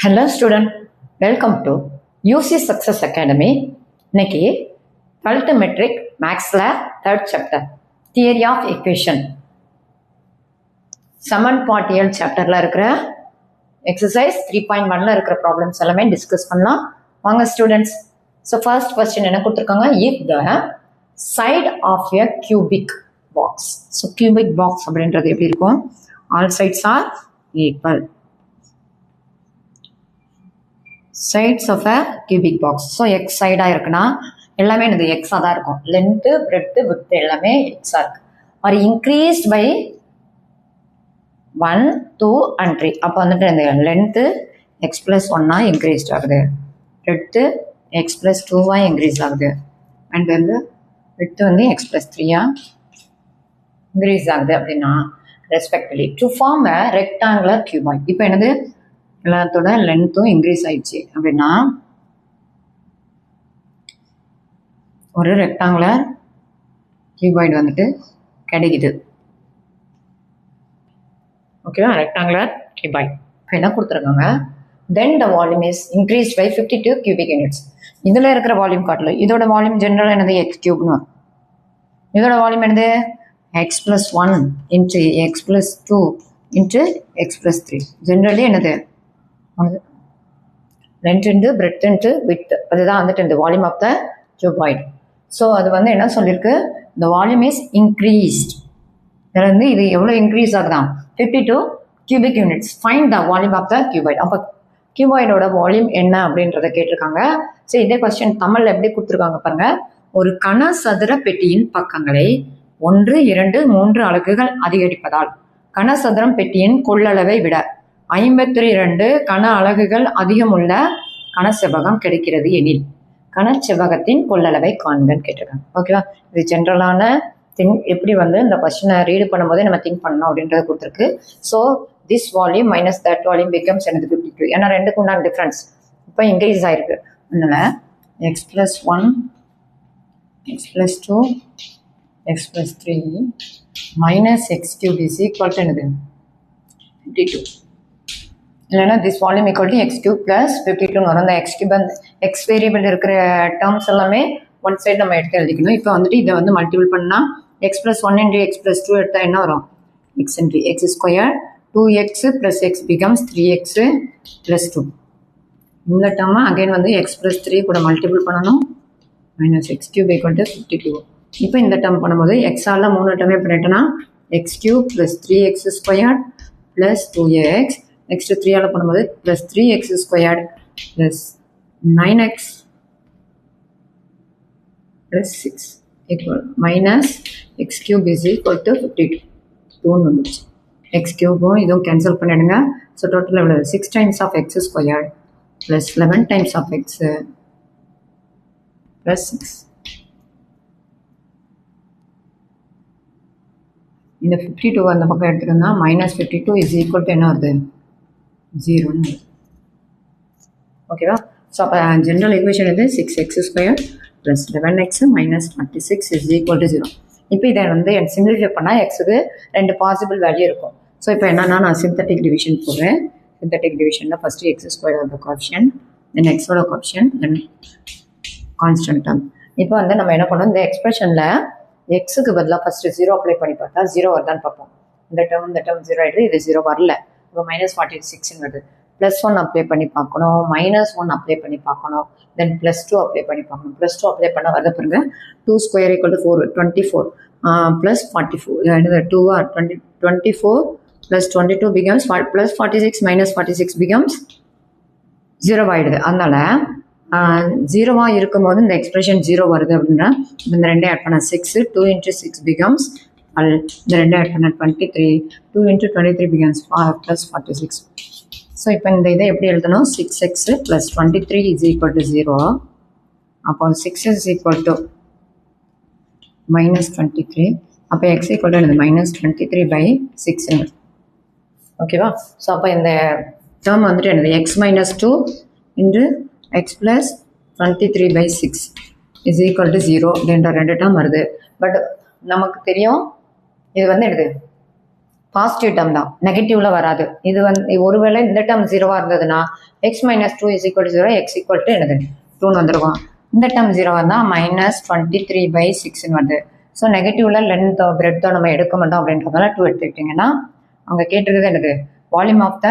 Hello student, welcome to UC Success Academy. இன்னைக்கு 12th metric mathsல 3rd chapter theory of equation சமன்பாட்டியல் சாப்டர்ல இருக்கிற exercise 3.1ல இருக்கிற problems எல்லாமே discuss பண்ணலாம் வாங்க ஸ்டூடெண்ட்ஸ். ஸோ ஃபர்ஸ்ட் கொஸ்டின் என்ன கொடுத்துருக்காங்க, if the side of a cubic box. So cubic box அப்படின்றது எப்படி இருக்கும், all sides are equal. Sides of a cubic box. So X சைடாக இருக்குன்னா எல்லாமே எனக்கு எக்ஸாக தான் இருக்கும். லென்த்து பிரெட்டு வித்து எல்லாமே எக்ஸாக இருக்கு. ஒரு இன்க்ரீஸ்ட் பை 1, 2 and 3. அப்போ வந்துட்டு இந்த லென்த்து எக்ஸ் ப்ளஸ் 1 இன்க்ரீஸ்ட் ஆகுது, பிரெட்டு எக்ஸ் ப்ளஸ் 2 இன்க்ரீஸ் ஆகுது, அண்ட் வந்து வித்து வந்து எக்ஸ் ப்ளஸ் 3 இன்க்ரீஸ் ஆகுது அப்படின்னா respectively to form a rectangular cuboid. இப்போ என்னது எல்லாத்தோட லென்த்தும் இன்க்ரீஸ் ஆயிடுச்சு அப்படின்னா ஒரு ரெக்டாங்குலர் கியூபாய்டு வந்துட்டு கிடைக்குது. ஓகேவா, ரெக்டாங்குலர் கியூபாய்டு. இப்போ என்ன கொடுத்துருக்காங்க, then the volume is increase by 52 cubic units. இதில் இருக்கிற வால்யூம் காட்டல, இதோட வால்யூம் ஜென்ரல் என்னது எக்ஸ் கியூப்னு வரும். இதோட வால்யூம் என்னது x plus 1 into x plus 2 into x plus 3. Generally என்னது length into breadth into width, அதுதான் வந்துட்டு இந்த volume of the cuboid. So அது வந்து என்ன சொல்லியிருக்கு, the volume is increased. இதில் வந்து இது எவ்வளோ increase ஆகுதான் 52 cubic units. Find the volume of the cuboid. அப்போ கியூபாய்டோட வால்யூம் என்ன அப்படின்றத கேட்டிருக்காங்க. ஸோ இதே கொஸ்டின் தமிழில் எப்படி கொடுத்துருக்காங்க பாருங்க, ஒரு கனசதுர பெட்டியின் பக்கங்களை 1, 2, 3 அலகுகள் அதிகரிப்பதால் கனசதுரம் பெட்டியின் கொள்ளளவை விட 52 கன அலகுகள் அதிகமுள்ள கனசெவ்வகம் கிடைக்கிறது எனில் கனசெவ்வகத்தின் கொள்ளளவை காண்கன்னு கேட்டிருக்காங்க. ஓகேவா, இது ஜென்ரலான திங். எப்படி வந்து இந்த கொஸ்டினை ரீடு பண்ணும்போதே நம்ம திங்க் பண்ணணும் அப்படின்றத கொடுத்துருக்கு. So this volume minus that volume becomes எனக்கு 52. ஏன்னா ரெண்டுக்கு உண்டான டிஃப்ரென்ஸ் இப்போ இன்க்ரீஸ் ஆயிருக்கு. அதனால X plus 1 X plus 2 X plus 3 minus x cube is equal to என்னது 52. இல்லைன்னா this volume equal to X cube plus 52 வரும். அந்த எக்ஸ் கியூப் அந்த எக்ஸ் வேரியபிள் இருக்கிற டேர்ம்ஸ் எல்லாமே ஒன் சைடு நம்ம எடுத்து எழுதிக்கணும். இப்போ வந்துட்டு இதை வந்து மல்டிபிள் பண்ணால் X plus 1 into x plus 2 எடுத்தால் என்ன வரும், X into X square 2x plus X becomes 3x plus 2. இந்த டேர்மை அகைன் வந்து எக்ஸ் ப்ளஸ் 3 கூட மல்டிபிள் பண்ணணும், minus x cube equal to 52. இப்போ இந்த டேர்ம் பண்ணும்போது எக்ஸால் 3 டேர்மே பண்ணிட்டோன்னா x cube plus 3x square plus 2x, next 3ஆல் பண்ணும்போது plus 3x squared plus 9x plus 6 equal minus x cube is equal to 52 2 வந்துச்சு. எக்ஸ் கியூபும் இதுவும் கேன்சல் பண்ணிடுங்க. ஸோ டோட்டல் எவ்வளோ 6 times of x squared plus 11 times of x plus 6. இந்த 52 அந்த பக்கம் எடுத்துக்கோங்க, மைனஸ் 52 இஸ் ஈக்குவல் டு என்ன வருது 0. ஓகேவா, ஸோ அப்போ ஜென்ரல் ஈக்குவேஷன் இது 6x square plus 11x minus 26 is equal to 0. இப்போ இதை வந்து சிம்பிளிஃபை பண்ணால் எக்ஸுக்கு 2 பாசிபிள் வேல்யூ இருக்கும். ஸோ இப்போ என்னன்னா நான் சிந்தட்டிக் டிவிஷன் போடுறேன். சிந்தட்டிக் டிவிஷனில் first x square of the coefficient, then எக்ஸோட கோஎஃபிஷியன்ட், தென் கான்ஸ்டன்ட் டேர்ம். இப்போ வந்து நம்ம என்ன பண்ணோம், இந்த எக்ஸ்பிரஷனில் எக்ஸுக்கு பதிலாக ஃபஸ்ட்டு 0 அப்ளை பண்ணி பார்த்தா 0 வருதான்னு பார்ப்போம். இந்த டேர்ம் 0 ஆகிடுது, இது 0 வரல. இப்போ மைனஸ் 46 வருது. ப்ளஸ் 1 அப்ளை பண்ணி பார்க்கணும், மைனஸ் 1 அப்ளை பண்ணி பார்க்கணும், தென் ப்ளஸ் 2 அப்ளை பண்ணி பார்க்கணும். ப்ளஸ் 2 அப்ளை பண்ணால் வருது பாருங்க, 2 square equal to 4 24 plus 44 2 24 plus 22 becomes plus 46 minus 46 becomes 0 ஆகிடுது. அதனால் 0 இருக்கும்போது இந்த எக்ஸ்பிரஷன் 0 வருது அப்படின்னா இந்த ரெண்டே ஆட் பண்ண 6 2 இன்ட்டு 6 பிகம்ஸ் இந்த ரெண்டே ஆட் பண்ண 23 2 இன்ட்டு 23 பிகம்ஸ் ப்ளஸ் 46. ஸோ இப்போ இந்த இதை எப்படி எழுதணும், 6x plus 23 is equal to 0. அப்போ 6 இஸ் ஈக்குவல் டு மைனஸ் 23. அப்போ எக்ஸ் ஈக்குவல் டு என்னது மைனஸ் 23 பை 6. ஓகேவா, ஸோ அப்போ இந்த டேர்ம் வந்துட்டு என்னது x minus 2 into x plus 23 by 6 is equal to 0 அப்படின்ற 2 டேர்ம் வருது. பட் நமக்கு தெரியும் இது வந்து என்னது பாசிட்டிவ் டேர்ம் தான், நெகட்டிவ்ல வராது. இது வந்து ஒருவேளை இந்த டேர்ம் 0வா இருந்ததுன்னா x - 2 = 0, x = என்னது 2ன்னு வந்துருக்கும். இந்த டேர்ம் 0வா இருந்தால் -23/6ன்னு வருது. ஸோ நெகட்டிவ்ல லென்த்தோ பிரெட்டோ நம்ம எடுக்க மாட்டோம் அப்படின்றதால 2 எடுத்துக்கிட்டிங்கன்னா அவங்க கேட்டிருக்கிறது என்னது வால்யூம் ஆஃப் த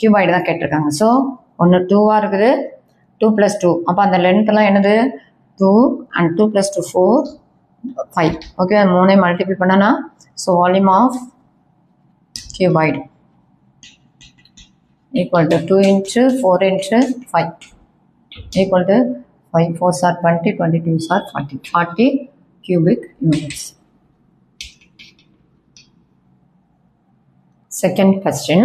கியூபாய்டு தான் கேட்டிருக்காங்க. ஸோ ஒன்று 2வா இருக்குது, 2 + 2, அப்போ அந்த லென்த்லாம் என்னது 2 and 2 + 2 4 5. ஓகே, 3 மல்டிபிள் பண்ணனா so volume of cuboid equal to 2 × 4 × 5 equal to 5 4s are 20, 22s are 40 cubic units. Second question,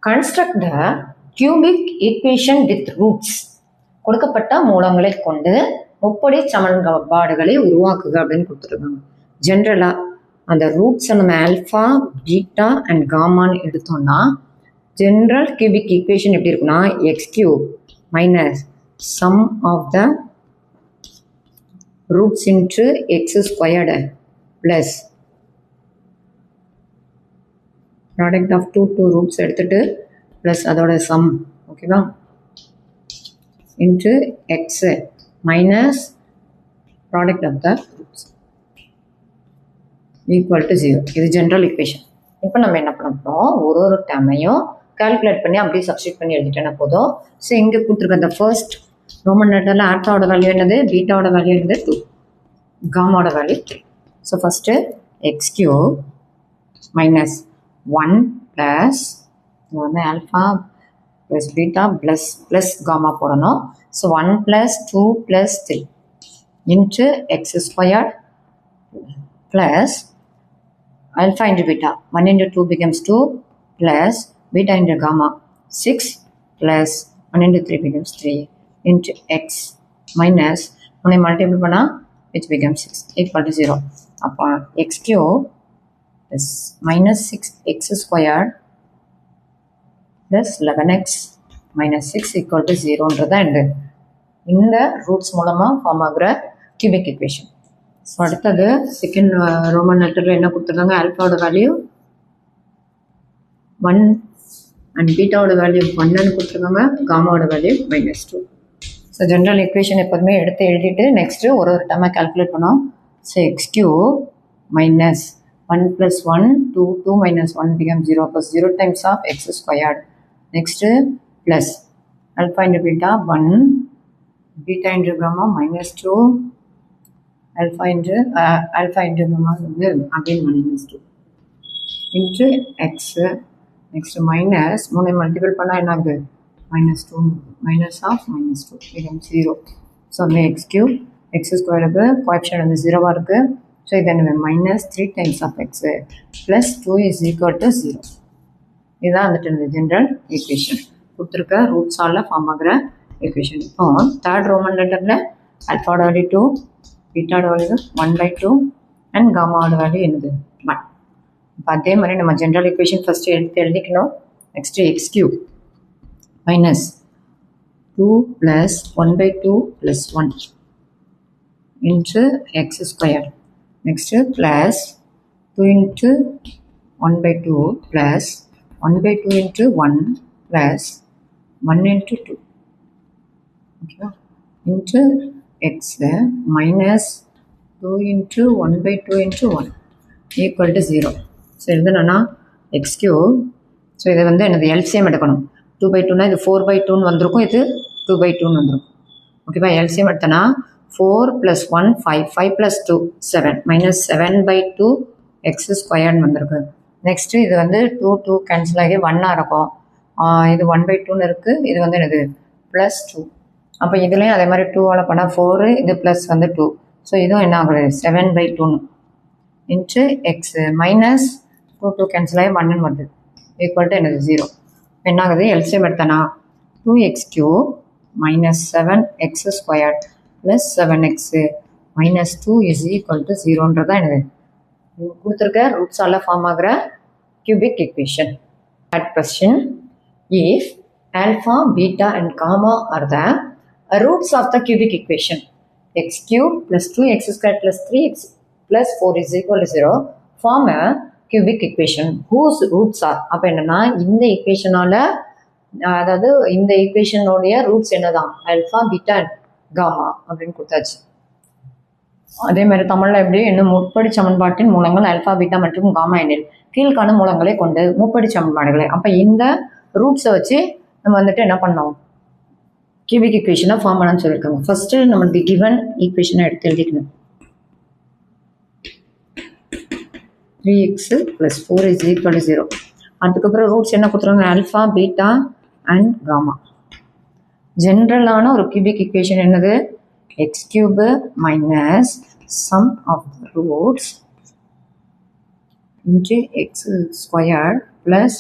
construct the cubic equation with roots. கொடுக்கப்பட்ட மூலங்களை கொண்டு முப்படை சமன்பாடுகளை உருவாக்குக அப்படின்னு கொடுத்துருக்காங்க. ஜென்ரலாக அந்த ரூட்ஸை நம்ம ஆல்ஃபா, பீட்டா அண்ட் காமான்னு எடுத்தோம்னா ஜென்ரல் கியூபிக் ஈக்குவேஷன் எப்படி இருக்குன்னா x³ minus sum of the roots into x² plus product of two roots எடுத்துட்டு ப்ளஸ் அதோட சம், ஓகேவா, into x minus product of the roots equal to 0. இது ஜென்ரல் ஈக்குவேஷன். இப்போ நம்ம என்ன பண்ண போகிறோம், ஒரு டேர்மையும் கால்குலேட் பண்ணி அப்படியே சப்ஸ்டிட் பண்ணி எழுதிட்டேன்னா போதும். ஸோ இங்கே கொடுத்துருக்க அந்த ஃபர்ஸ்ட் ரோமன் லெட்டரில் ஆல்ஃபாவோட வேல்யூ என்னது, பீட்டாவோட வேல்யூ என்னது 2, காமாவோட value 3. So first x³ minus 1 plus இது வந்து alpha plus beta plus gamma போடணும். So 1 + 2 + 3 into x² plus alpha into beta, 1 × 2 becomes 2 plus beta into gamma 6 plus 1 × 3 becomes 3 into x minus 1 multiple பண்ணா which becomes 6 equal to 0. அப்போ x³ is -6x² plus 11x minus 6 equal to 0ன்றதான் இந்த roots மூலமாக form ஆகிற cubic equation. So அடுத்தது second Roman லெட்டரில் என்ன கொடுத்துருக்காங்க, ஆல்ஃபாவோட value 1 and பீட்டாவோட value 1ன்னு கொடுத்துருக்காங்க, காமாவோட வேல்யூ -2. ஸோ ஜென்ரல் ஈக்குவேஷன் எப்போதுமே எடுத்து எழுதிட்டு நெக்ஸ்ட்டு ஒரு டேர்மை கால்குலேட் பண்ணோம். So x³ minus 1 + 1 2 2 - 1 becomes 0 plus 0 times of x². Next plus alpha into beta 1, beta into gamma -2, alpha into gamma வந்து again -2 into x. Next minus 3 multiple பண்ணால் என்ன ஆகுது -2 minus of -2 becomes 0. ஸோ அந்த x³ x²க்கு coefficient வந்து 0வாக இருக்குது. So இது என்ன -3 times of x plus 2 is equal to 0. இதுதான் வந்துட்டு ஜென்ரல் ஈக்குவேஷன் கொடுத்துருக்க ரூட்ஸால் ஃபார்ம் ஆகிற ஈக்குவேஷன். இப்போ தேர்ட் ரோமன் லெட்டரில் ஆல்ஃபாவோட வேல்யூ 2, பீட்டாவோட வேல்யூ 1/2 அண்ட் காமாவோட வேல்யூ என்னது 1. இப்போ அதே மாதிரி நம்ம ஜென்ரல் ஈக்குவேஷன் ஃபஸ்ட்டு எழுதிக்கணும். Next x³ minus 2 plus 1/2 plus 1 into x². Next plus 2 into 1/2 plus 1/2 into 1 plus 1 into 2, ஓகேவா, into x minus 2 into 1/2 into 1 equal to 0. So எழுதுனா x³. So இதை வந்து எனக்கு எல்சிஎம் எடுக்கணும். 2/2னா இது 4/2ன்னு வந்திருக்கும், இது 2/2ன்னு வந்திருக்கும், ஓகேவா. எல்சிஎம் எடுத்தனா 4 + 1 5 5 + 2 7 -7/2 x² வந்திருக்கு. நெக்ஸ்ட்டு இது வந்து 2 கேன்சல் ஆகி 1ஆக இருக்கும். இது 1/2ன்னு இருக்குது, இது வந்து என்னது +2. அப்போ இதுலேயும் அதே மாதிரி 2ஆல் பண்ணால் 4, இது ப்ளஸ் வந்து 2. ஸோ இதுவும் என்ன ஆகுது 7/2 இன்ட்டு எக்ஸ் மைனஸ் 2 கேன்சல் ஆகி 1ன்னு வருது ஈக்குவல் டு என்னது 0. என்ன ஆகுது LCM எடுத்தனா 2x³ minus 7x² plus 7x minus 2 is equal to 0ன்றதான் என்னது கொடுத்துருக்க ரூட்ஸால் ஃபார்ம் ஆகிற cubic equation. Third question, if alpha, beta and gamma are the roots of the cubic equation, x³ plus 2x² plus 3x plus 4 is equal to 0, form a cubic equation whose roots are. அப்போ என்னன்னா இந்த ஈக்குவேஷனால அதாவது இந்த ஈக்குவேஷனுடைய roots என்னதான் alpha beta gamma அப்படின்னு கொடுத்தாச்சு. அதே மாதிரி தமிழில் எப்படி இன்னும் முப்படி சமன்பாட்டின் மூலங்கள் ஆல்ஃபா பீட்டா மற்றும் காமா எண்ணில் கீழ்காணும் மூலங்களை கொண்டு முப்படி சமன்பாடுகளை. அப்போ இந்த ரூட்ஸை வச்சு நம்ம வந்துட்டு என்ன பண்ணோம், கியூபிக் ஈக்குவேஷனை ஃபார்ம் பண்ணணும்னு சொல்லியிருக்காங்க. ஃபர்ஸ்ட்டு நம்மளுக்கு கிவன் ஈக்குவேஷனை எடுத்து எழுதிக்கணும். 3x + 4 = 0. அதுக்கப்புறம் ரூட்ஸ் என்ன கொடுத்துருவாங்க, ஆல்ஃபா பீட்டா அண்ட் காமா. ஜென்ரலான ஒரு கியூபிக் ஈக்குவேஷன் என்னது, x³ minus sum of the roots into x² plus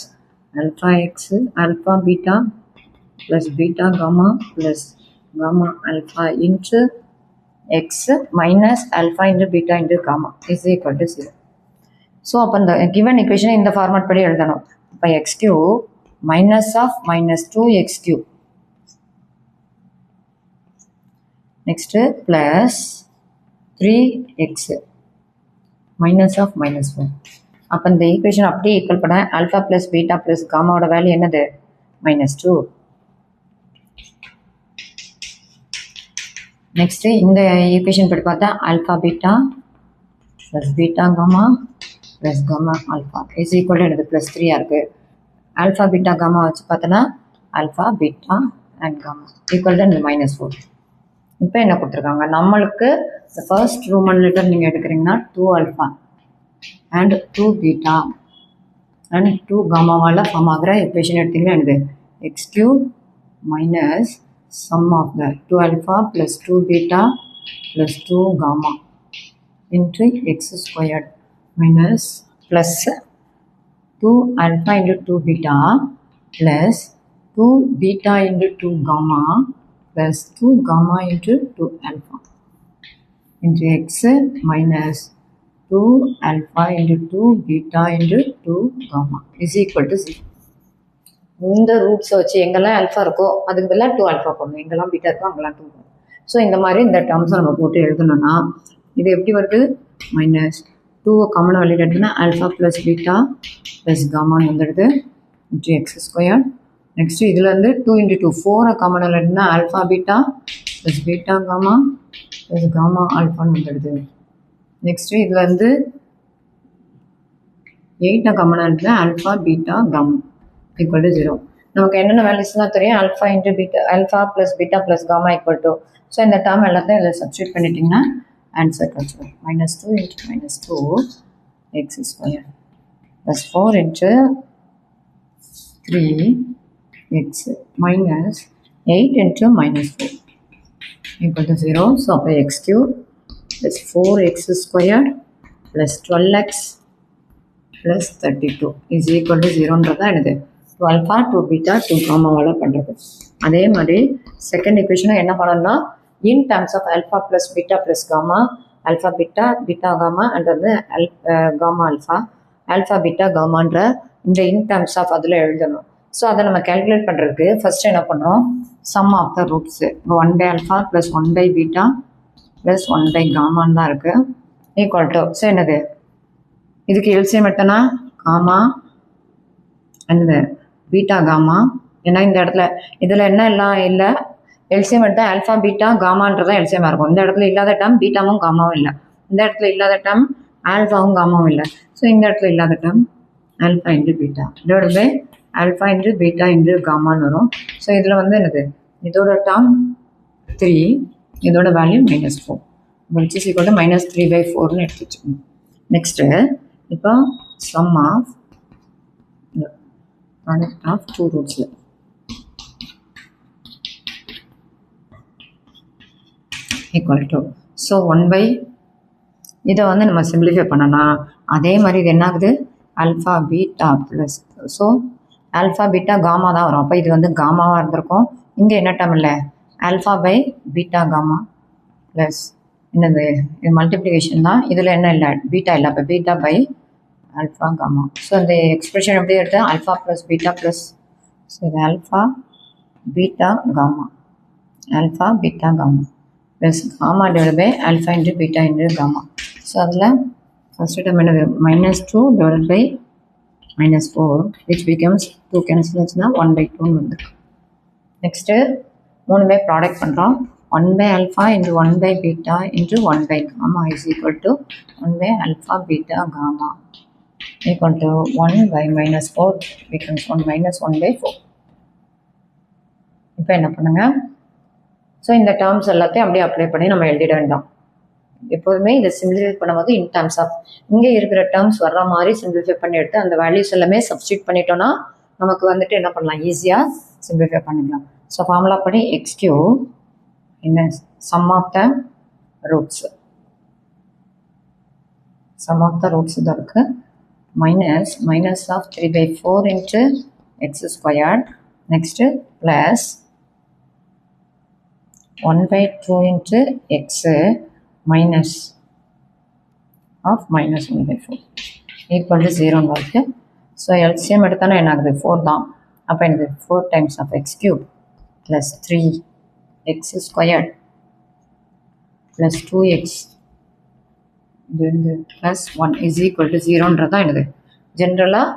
alpha x alpha beta plus beta gamma plus gamma alpha into x minus alpha into beta into gamma is equal to 0. So, upon the given equation in the format படி எழுதணும். இப்போ x³ minus of minus 2x³ next plus 3x minus of minus 1. அப்போ இந்த equation அப்படியே equal பண்ண alpha plus beta plus காமாவோட value என்னது, -2. Next இந்த ஈக்குவேஷன் படி பார்த்தா alpha beta plus beta gamma plus gamma alpha is equal to எனக்கு +3 இருக்குது. ஆல்ஃபா பீட்டா காமா வச்சு பார்த்தோன்னா alpha beta and gamma equal to -4. இப்போ என்ன கொடுத்துருக்காங்க, நம்மளுக்கு இந்த ஃபர்ஸ்ட் ரோமன் லெட்டர் நீங்கள் எடுக்கிறீங்கன்னா 2 ஆல்ஃபா அண்ட் 2 பீட்டா அண்ட் 2 காமாவால் ஃபார்ம் ஆகிற எக்வேஷன் எடுத்தீங்கன்னா என்னது, x³ minus sum of the 2 alpha plus 2 beta plus 2 gamma into x² minus plus 2 alpha into 2 beta plus 2 beta into 2 gamma plus 2 gamma into 2 alpha into x minus 2 alpha into 2 beta into 2 gamma is equal to 0. இந்த ரூட்ஸை வச்சு எங்கெல்லாம் alpha இருக்கோ அதுக்கு பதிலாக 2 alpha போடணும், எங்கெல்லாம் beta இருக்கோ அங்கெல்லாம் 2 போடணும். ஸோ இந்த மாதிரி இந்த டேர்ம்ஸை நம்ம போட்டு எழுதணும்னா இது எப்படி வருது, -2 காமனாக வெளியில் எடுத்துன்னா ஆல்ஃபா ப்ளஸ் பீட்டா ப்ளஸ் காமான்னு வந்துடுது இன்ட்டு x². நெக்ஸ்ட்டு இதில் வந்து 2 × 2 4 காமனாக எடுத்துனா alpha beta plus beta gamma plus gamma ஆல்ஃபான்னு வந்துடுது. நெக்ஸ்ட்டு இதில் வந்து 8 காமனாக எடுத்துனா alpha beta gamma equal to 0. நமக்கு என்னென்ன வேல்யூஸ்லாம் தெரியும், alpha into beta alpha plus beta plus gamma equal to. So இந்த டேர்ம் எல்லாத்தையும் இதில் சப்ஸ்டியூட் பண்ணிட்டிங்கன்னா ஆன்சர் கிடச்சிடும். -2 × -2 x² plus 4 × 3x minus 8 × -4 equal to 0. So அப்போ x³ plus 4x² plus 12x plus 32 is equal to 0ன்றதான் என்னது 2 alpha 2 beta 2 காமாவால் பண்ணுறது. அதே மாதிரி செகண்ட் ஈக்குவேஷனும் என்ன பண்ணணும்னா in terms of alpha plus beta plus gamma alpha beta beta gamma and வந்து காமா ஆல்ஃபா பீட்டா காமான்ற இந்த இன் டேர்ம்ஸ் ஆஃப் அதில் எழுதணும். ஸோ அதை நம்ம கேல்குலேட் பண்ணுறதுக்கு ஃபஸ்ட்டு என்ன பண்ணுறோம், sum of the roots 1/α plus 1/β plus 1/காமான்னு தான் இருக்குது ஈக்குவல் டு. ஸோ என்னது இதுக்கு எல்சிஎம் எடுத்தோன்னா காமா என்னது பீட்டா காமா. ஏன்னா இந்த இடத்துல இதில் என்ன எல்லாம் இல்லை, எல்சிஎம் எடுத்தால் ஆல்ஃபா பீட்டா காமான்றதான் எல்சிஎம்மாக இருக்கும். இந்த இடத்துல இல்லாத டேர்ம் பீட்டாவும் காமாவும் இல்லை, இந்த இடத்துல இல்லாத டேர்ம் ஆல்ஃபாவும் காமாவும் இல்லை. ஸோ இந்த இடத்துல இல்லாத டேர்ம் ஆல்ஃபா இன்ட்டு பீட்டா இதோட by alpha into beta into காமான்னு வரும். ஸோ இதில் வந்து என்னது இதோட டேர்ம் 3 இதோட value -4 which is equal to -3/4ன்னு எடுத்து வச்சுக்கணும். நெக்ஸ்ட்டு இப்போ சம் ஆஃப் ப்ராடக்ட் ஆஃப் 2 ரூட்ஸில் ஈக்குவல் டு. ஸோ 1/, இதை வந்து நம்ம சிம்பிளிஃபை பண்ணனா அதே மாதிரி இது என்ன ஆகுது alpha beta plus, so alpha beta gamma தான் வரும். அப்போ இது வந்து காமாவாக இருந்திருக்கும். இங்கே என்ன டேர்ம் இல்லை, alpha by beta gamma plus என்னது இது மல்டிப்ளிகேஷன் தான், இதில் என்ன இல்லை பீட்டா இல்லை, அப்போ beta by alpha gamma. So இந்த எக்ஸ்பிரஷன் எப்படி எடுத்து alpha plus beta plus, so இது alpha beta gamma plus gamma divide by alpha into beta into gamma. So அதில் First term என்னது minus 2 divided by minus 4 which becomes 2 cancel ஆச்சுன்னா 1 by 2 வந்துருக்கு. Next மூணுமே product பண்ணுறோம். 1 by alpha into 1 by beta into 1 by gamma is equal to 1 by alpha beta gamma equal to 1 by minus 4 becomes 1 minus 1 by 4. இப்போ என்ன பண்ணுங்க, so இந்த terms எல்லாத்தையும் அப்படியே அப்ளை பண்ணி நம்ம எழுதிட வேண்டாம். எப்போதுமே இதை சிம்பிளிஃபை பண்ணும்போது இன் டேர்ம்ஸ் ஆஃப் இங்கே இருக்கிற டேர்ம்ஸ் வர்ற மாதிரி சிம்பிளிஃபை பண்ணி எடுத்து அந்த வேல்யூஸ் எல்லாமே சப்ஸ்டியூட் பண்ணிட்டோன்னா நமக்கு வந்துட்டு என்ன பண்ணலாம், ஈஸியாக சிம்பிளிஃபை பண்ணிக்கலாம். ஸோ ஃபார்முலா படி எக்ஸ் கியூ என்ன சம் ஆஃப் த ரூட்ஸ் தான் இருக்குது. Minus of 3/4 into x squared. Next plus 1/2 into x minus of minus 1/4 equal to 0 வருது. ஸோ எல்சிஎம் எடுத்தானே என்ன ஆகுது, 4 தான். அப்போ எனக்கு 4 times of x cube plus 3x squared plus 2x plus 1 is equal to 0ன்றது தான் எனக்கு ஜென்ரலாக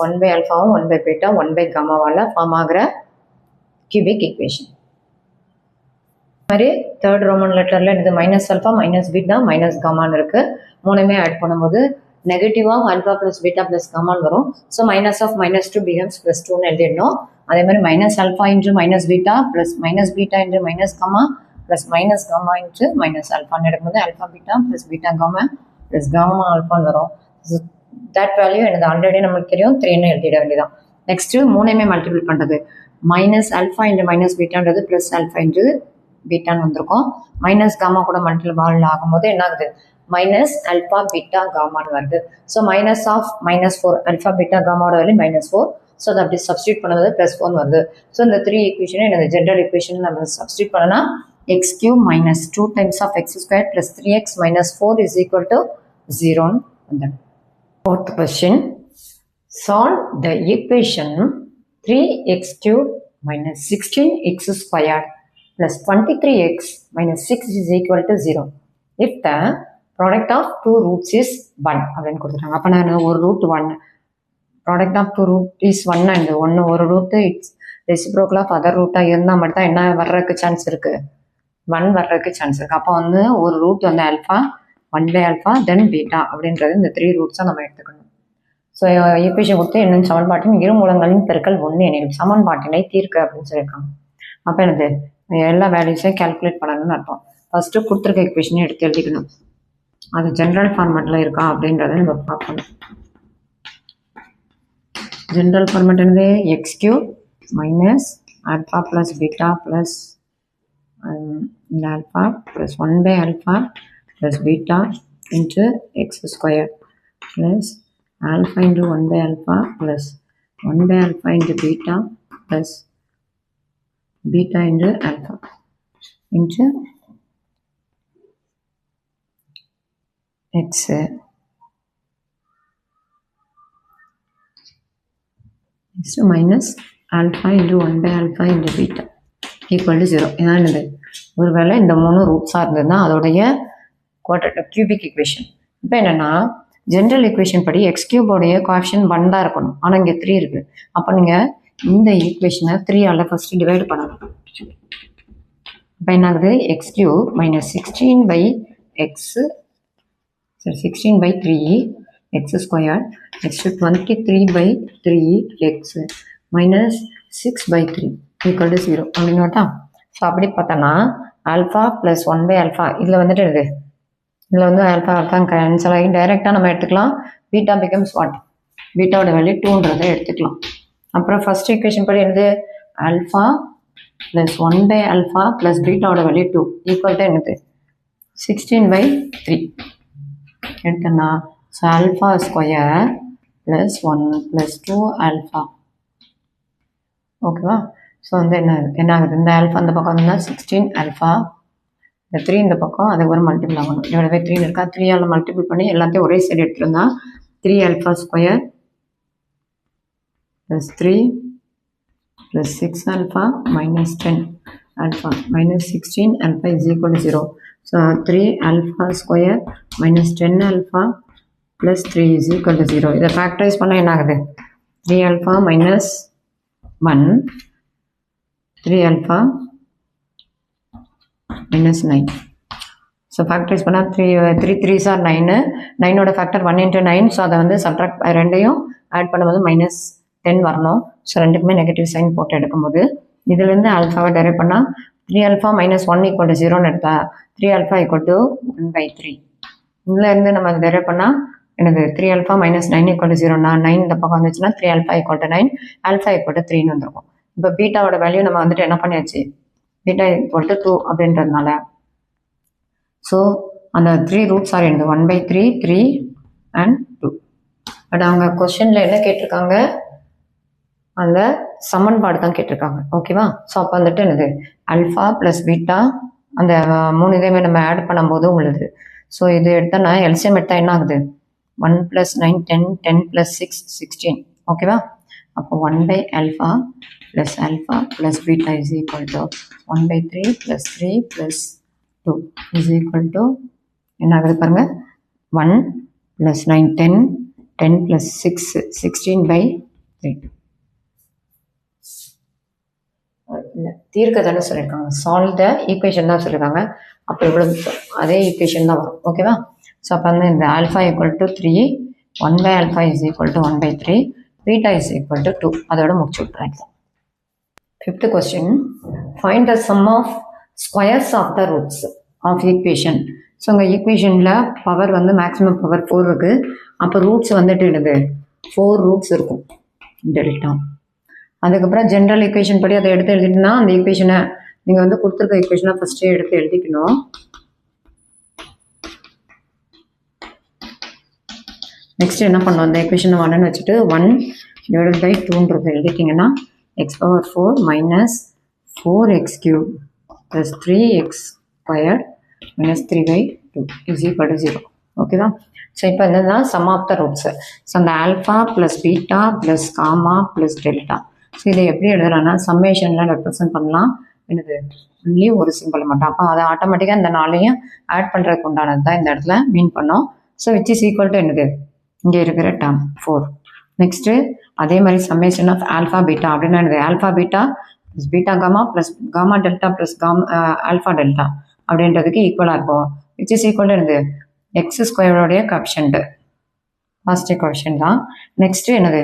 1 by alphaவும் 1 by beta 1 by gammaவால் ஃபார்ம் ஆகிற கியூபிக் ஈக்குவேஷன். மாதிரி தேர்ட் ரோமன் லெட்டரில் எனக்கு minus alpha minus beta minus காமான்னு இருக்குது. மூணுமே ஆட் பண்ணும்போது negative of alpha plus beta plus காமான்னு வரும். ஸோ மைனஸ் ஆஃப் -2 பிகம்ஸ் +2ன்னு எழுதிடணும். அதே மாதிரி minus alpha into minus beta plus minus beta into minus gamma plus minus gamma into minus ஆல்ஃபான்னு எடுக்கும்போது alpha beta plus beta gamma plus gamma ஆல்ஃபான்னு வரும். ஸோ தட் வேல்யூ எனக்கு ஆல்ரெடி நம்மளுக்கு தெரியும், 3ன்னு எழுதிட வேண்டியதான். நெக்ஸ்ட்டு மூணையுமே மல்டிபிள் பண்ணுறது மைனஸ் ஆல்ஃபா இன்ட்டு மைனஸ் பீட்டான்றது ப்ளஸ் ஆல்ஃபா இன்ட்டு பீட்டான்னு வந்திருக்கும். மைனஸ் காமா கூட மல்டிபிள் ஆகும்போது என்ன ஆகுது, மைனஸ் அல்ஃபா பீட்டா காமான்னு வருது. So minus of -4 alpha beta காமாவோட வேல்யூ -4. ஸோ அதை அப்படி சப்ஸ்டியூட் பண்ணும்போது +4 வருது. ஸோ இந்த 3 ஈக்குவேஷனை எனக்கு ஜென்ரல் ஈக்குவேஷன் நம்ம சப்ஸ்டியூட் பண்ணனா X cube minus 2 times of x squared plus 3x minus 4 is equal to 0ன்னு வந்து. Fourth question, solve the equation 3x cube minus 16x squared plus 23x minus 6 is equal to 0 if the product of two roots is 1 அப்படின்னு கொடுத்துட்டாங்க. அப்போ நான் ஒரு root 1 product of two root is 1 and 1 ஒரு root it's reciprocal of other ரூட்டாக இருந்தால் மட்டும் தான் என்ன வர்றதுக்கு சான்ஸ் இருக்குது, 1 வர்றதுக்கு சான்ஸ் இருக்குது. அப்போ வந்து ஒரு ரூட் வந்து alpha 1 by alpha then beta அப்படின்றது இந்த 3 ரூட்ஸாக நம்ம எடுத்துக்கணும். ஸோ ஈக்குவேஷன் கொடுத்து என்னென்ன சமன்பாட்டின் இரு மூலங்களின் பெருக்கல் 1 எனில் சமன்பாட்டினை தீர்க்க அப்படின்னு சொல்லியிருக்காங்க. அப்போ எனக்கு எல்லா வேல்யூஸையும் கால்குலேட் பண்ணணும்னு அர்த்தம். ஃபஸ்ட்டு கொடுத்துருக்க ஈக்குவேஷனை எடுத்து எழுதிக்கணும். அது ஜென்ரல் ஃபார்மேட்டில் இருக்கா அப்படின்றத நம்ம பார்க்கணும். ஜென்ரல் ஃபார்மேட் என்னது, X cube minus alpha plus beta plus alpha plus 1 by alpha plus beta into X square plus alpha into 1 by alpha plus 1 by alpha into beta plus beta into alpha into x next minus alpha into 1 by alpha into beta equal to 0. இதான் என்னது, ஒருவேளை இந்த 3 ரூட்ஸாக இருந்ததுன்னா அதோடைய cubic equation. இப்போ என்னென்னா general equation படி X கியூபோடைய coefficient 1 தான் இருக்கணும். ஆனால் இங்கே 3 இருக்குது. அப்போ நீங்கள் இந்த ஈக்குவேஷனை 3ஆல் ஃபஸ்ட்டு டிவைட் பண்ணணும். இப்போ என்ன ஆகுது, X cube minus 16 by 3 X square next 23/3 X minus 6/3 equal to 0 அப்படின்னு பார்த்தா. ஸோ அப்படி பார்த்தோன்னா ஆல்ஃபா ப்ளஸ் 1 by alpha இதில் வந்துட்டு இருக்குது, இதில் வந்து ஆல்ஃபா கேன்சல் ஆகி டைரெக்டாக நம்ம எடுத்துக்கலாம். பீட்டா பிகம்ஸ் வாட், பீட்டாவோட வேல்யூ 2ன்றதை எடுத்துக்கலாம். அப்புறம் ஃபர்ஸ்ட் ஈக்குவேஷன் படி என்னது, alpha plus 1 by alpha plus பீட்டாவோட வேல்யூ 2 ஈக்குவல் டு என்னது 16/3 எடுத்தோன்னா. So alpha square plus 1 plus 2 alpha. ஓகேவா? ஸோ வந்து என்ன ஆகுது, இந்த ஆல்ஃபா இந்த பக்கம் வந்தால் 16 ஆல்ஃபா, இந்த 3 இந்த பக்கம் அதுக்கு ஒரு மல்டிபிள் ஆகணும். டிவைட் பை 3 இருக்கா, 3ஆல் மல்டிபிள் பண்ணி எல்லாத்தையும் ஒரே சைடு எடுத்துருந்தா 3 alpha square plus 3 plus 6 alpha minus 10 alpha minus 16 alpha is equal to 0. So 3 alpha square minus 10 alpha plus 3 is equal to 0. இதை ஃபேக்டரைஸ் பண்ணால் என்ன ஆகுது? 3 alpha minus 1, 3 alpha minus 9. So factorise பண்ணால் 3 3s are 9. 9ஓட factor 1 into 9. So அதை வந்து subtract ரெண்டையும் add பண்ணும்போது -10 வரணும். ஸோ ரெண்டுக்குமே நெகட்டிவ் சைன் போட்டு எடுக்கும்போது இதுலேருந்து ஆல்ஃபாவை டெரைவ் பண்ணால் 3 alpha minus 1 equal to 0ன்னு எடுத்தா 3 alpha equal to 1/3. இதுலேருந்து நம்ம அதை டெரைவ் பண்ணால் என்னது 3 alpha minus 9 equal to 0னா 9 இந்த பக்கம் வந்துச்சுன்னா 3 alpha equal to 9, alpha equal to 3ன்னு வந்துருக்கும். இப்போ பீட்டாவோட வேல்யூ நம்ம வந்துட்டு என்ன பண்ணியாச்சு? பீட்டா equal to 2 அப்படின்றதுனால ஸோ அந்த 3 ரூட்ஸ் ஆர் என்னது 1/3, 3 and 2. பட் அவங்க கொஸ்டினில் என்ன கேட்டிருக்காங்க? அந்த சமன்பாடு தான் கேட்டிருக்காங்க. ஓகேவா? ஸோ அப்போ வந்துட்டு என்னது அல்ஃபா ப்ளஸ் பீட்டா அந்த 3 இதையுமே நம்ம ஆட் பண்ணும்போது உள்ளது. ஸோ இது எடுத்தோன்னா எல்சிஎம் எடுத்தால் என்ன ஆகுது? 1 + 9 10, 10 + 6 16. ஓகேவா? அப்போ 1/alpha plus beta is equal to 1/3 plus 3 plus 2 is equal to என்ன ஆகுது பாருங்க? 1 + 9 10, 10 + 6 16/3. தீர்க்க தானே சொல்லியிருக்காங்க, சால்வ் த ஈக்குவேஷன் தான் சொல்லியிருக்காங்க. அப்போ இவ்வளோ அதே ஈக்குவேஷன் தான் வரும். ஓகேவா? ஸோ அப்போ வந்து இந்த alpha equal to 3, 1/alpha is equal to 1/3, beta is equal to 2. அதோட முடிச்சு விட்றாங்க. 5th question, find the sum of squares of the roots of equation. So உங்கள் ஈக்குவேஷனில் பவர் வந்து மேக்ஸிமம் பவர் 4 இருக்குது. அப்போ ரூட்ஸ் வந்துட்டு என்னது 4 ரூட்ஸ் இருக்கும் டெல்டா. அதுக்கப்புறம் ஜென்ரல் ஈக்குவேஷன் படி அதை எடுத்து எழுதிட்டுனா அந்த ஈக்குவேஷனை நீங்கள் வந்து கொடுத்துருக்க ஈக்குவேஷனை ஃபஸ்ட்டே எடுத்து எழுதிக்கணும். நெக்ஸ்ட் என்ன பண்ணணும்? அந்த ஈக்குவேஷனை 1ன்னு வச்சுட்டு 1/2 எழுதிட்டிங்கன்னா x⁴ minus 4x³ plus 3x² minus 3/2 is equal to 0. ஓகேவா? ஸோ இப்போ என்னன்னா sum of the roots. So அந்த alpha plus beta plus gamma plus delta. So இதை எப்படி எழுதுறான்னா சம்மேஷனில் ரெப்ரசன்ட் பண்ணலாம். என்னது ஒன்லி ஒரு சிம்பிள் மட்டும். அப்போ அதை ஆட்டோமேட்டிக்காக இந்த 4ஐயும் ஆட் பண்ணுறதுக்கு உண்டானது தான் இந்த இடத்துல மீன் பண்ணோம். So which is equal to என்னது இங்கே இருக்கிற டேர்ம் 4. நெக்ஸ்ட்டு அதே மாதிரி சம்மேஷன் ஆஃப் ஆல்ஃபா பீட்டா அப்படின்னா என்னது alpha beta plus beta gamma plus gamma delta plus alpha delta அப்படின்றதுக்கு ஈக்குவலாக இருக்கும். விச் இஸ் ஈக்குவல் டு என்னது x² கோஎஃபிஷியன்ட் பாசிட்டிவ் கோஎஃபிஷியன்ட் தான். நெக்ஸ்ட்டு என்னது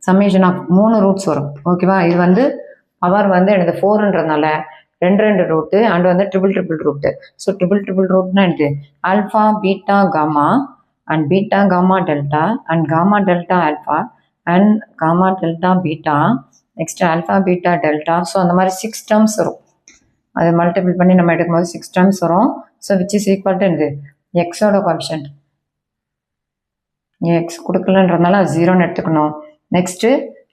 சம்மேஷன் ஆஃப் 3 ரூட்ஸ் வரும். ஓகேவா? இது வந்து பவர் வந்து என்னது 4ன்றதுனால 2 ரூட்டு அண்ட் வந்து ட்ரிபிள் ரூட்டு. ஸோ ட்ரிபிள் ரூட்னா என்னது alpha beta gamma and beta gamma delta and gamma delta alpha and gamma delta beta next alpha beta delta. So அந்த மாதிரி 6 டேர்ம்ஸ் வரும். அதை மல்டிபிள் பண்ணி நம்ம எடுக்கும்போது 6 டேர்ம்ஸ் வரும். So which is equal to என்னது எக்ஸோட கோஎஃபிஷியன்ட். எக்ஸ் கொடுக்கலன்றதுனால அது 0ன்னு எடுத்துக்கணும். நெக்ஸ்ட்டு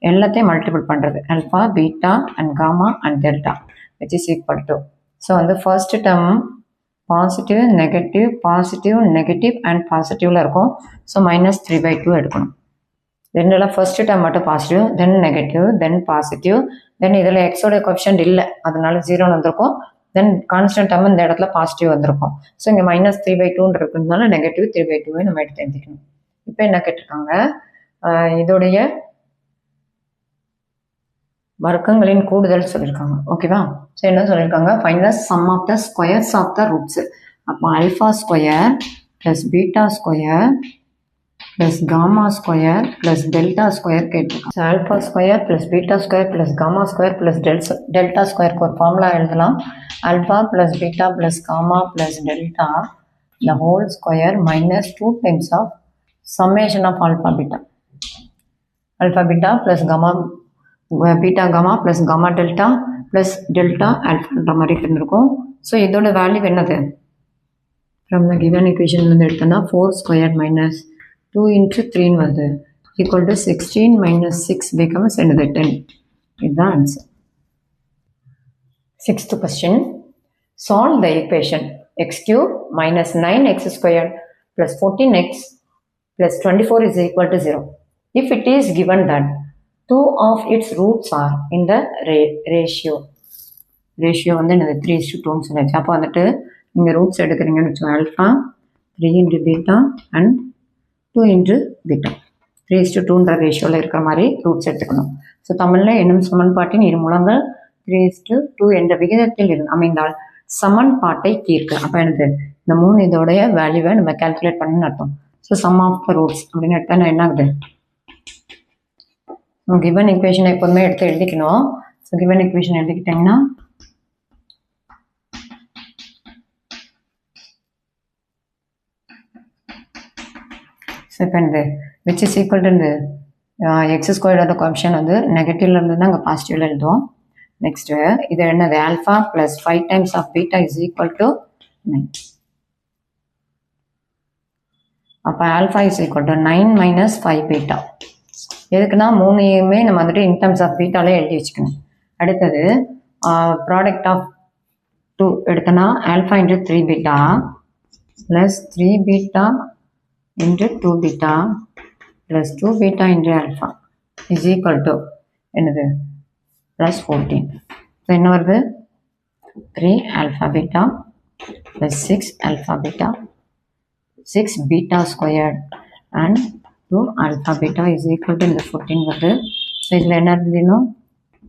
எல்லாத்தையும் மல்டிபிள் பண்ணுறது alpha beta and gamma and delta which is equal to. So வந்து first term positive negative and பாசிட்டிவில் இருக்கும். ஸோ -3/2 எடுக்கணும். தென் எல்லாம் ஃபர்ஸ்ட் டேர்ம் மட்டும் positive, then negative, then positive, then இதில் எக்ஸோட கோஎஃபிஷியன்ட் இல்லை அதனால 0ன்னு வந்திருக்கும். தென் கான்ஸ்டன்ட் டேர்ம் இந்த இடத்துல பாசிட்டிவ் வந்திருக்கும். ஸோ இங்கே -3/2 இருக்கிறதுனால -3/2 நம்ம எடுத்து எழுதிக்கணும். இப்போ என்ன கேட்டிருக்காங்க? இதோடைய வர்க்கங்களின் கூடுதல் சொல்லியிருக்காங்க. ஓகேவா? ஸோ என்ன சொல்லியிருக்காங்க? Find the sum of the squares of the roots. அப்போ alpha square plus beta square plus gamma square plus delta square கேட்டிருக்காங்க. So alpha square plus beta square plus gamma square plus delta ஸ்கொயருக்கு ஒரு formula எழுதலாம். Alpha plus beta plus gamma plus delta the whole square minus 2 times of summation of alpha beta plus gamma beta gamma plus gamma delta plus delta alpha மாதிரி இருக்கும். So இதோட value என்னது? From the given இக்குவேஷன்லேருந்து எடுத்தோன்னா 4 square minus 2 into 3 வருது equal to 16 minus 6 becomes என்னது 10. இதுதான் answer. 6th question, solve the equation x³ minus 9x² plus 14x plus 24 is equal to 0 if it is given that 2 of its roots are in the ratio வந்து என்னது 3:2 சொல்லியாச்சு. அப்போ வந்துட்டு நீங்கள் roots எடுக்கிறீங்கன்னு வச்சோம் alpha 3 into beta and 2 into beta 3:2ன்ற ரேஷியோவில் இருக்கிற மாதிரி ரூட்ஸ் எடுத்துக்கணும். ஸோ தமிழில் என்னும் சமன்பாட்டின் இரு மூலங்கள் 3:2 என்ற விகிதத்தில் அமைந்தால் சமன்பாட்டை தீர்க்க. அப்போ எனக்கு இந்த 3 இதோடைய வேல்யூவை நம்ம கால்குலேட் பண்ணணும்னு அர்த்தம். So sum of the roots அப்படின்னு எடுத்தா என்ன ஆகுது, கிவன் ஈக்குவேஷனை எப்போதுமே எடுத்து எழுதிக்கணும். ஸோ கிவன் ஈக்குவேஷன் எழுதிக்கிட்டிங்கன்னா second which is equal to இந்த எக்ஸ் ஸ்கொயரோட கோஎஃபிஷியன்ட் வந்து நெகட்டிவ்ல இருந்து தான் அங்கே பாசிட்டிவ்ல எழுதுவோம். நெக்ஸ்ட்டு இது என்னது alpha plus 5 times of beta is equal to 9. அப்போ alpha is equal to 9 minus 5 beta. எதுக்குன்னா 3யுமே நம்ம வந்துட்டு இன் டர்ம்ஸ் ஆஃப் பீட்டாலே எழுதி வச்சுக்கணும். அடுத்தது ப்ராடக்ட் ஆஃப் 2 எடுத்தோன்னா alpha into 3 beta plus 3 beta into 2 beta plus 2 beta into alpha is equal to என்னது plus 14. So என்ன வருது 3 alpha beta plus 6 alpha beta 6 beta squared and 2 alpha beta is equal to இந்த 14 வருது. So இதில் என்ன இருந்ததுன்னா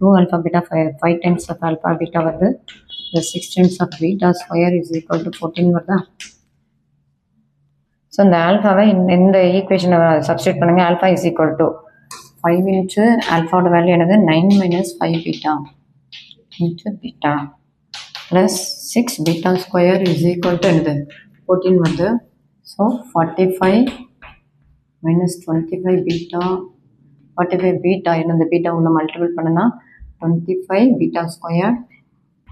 2 alpha beta 5 times of alpha beta வருது plus 6 times of beta square is equal to 14 வருதா. ஸோ இந்த ஆல்ஃபாவை இந்த ஈக்குவேஷனை சப்ஸ்டியூட் பண்ணுங்கள். Alpha is equal to 5 into ஆல்ஃபாவோட வேல்யூ என்னது 9 minus 5 beta into beta plus 6 beta square is equal to என்னது 14 வந்து. ஸோ 45 மைனஸ் 25 பீட்டா 45 பீட்டா என்னது பீட்டா உள்ள மல்டிபிள் பண்ணுன்னா 25 beta square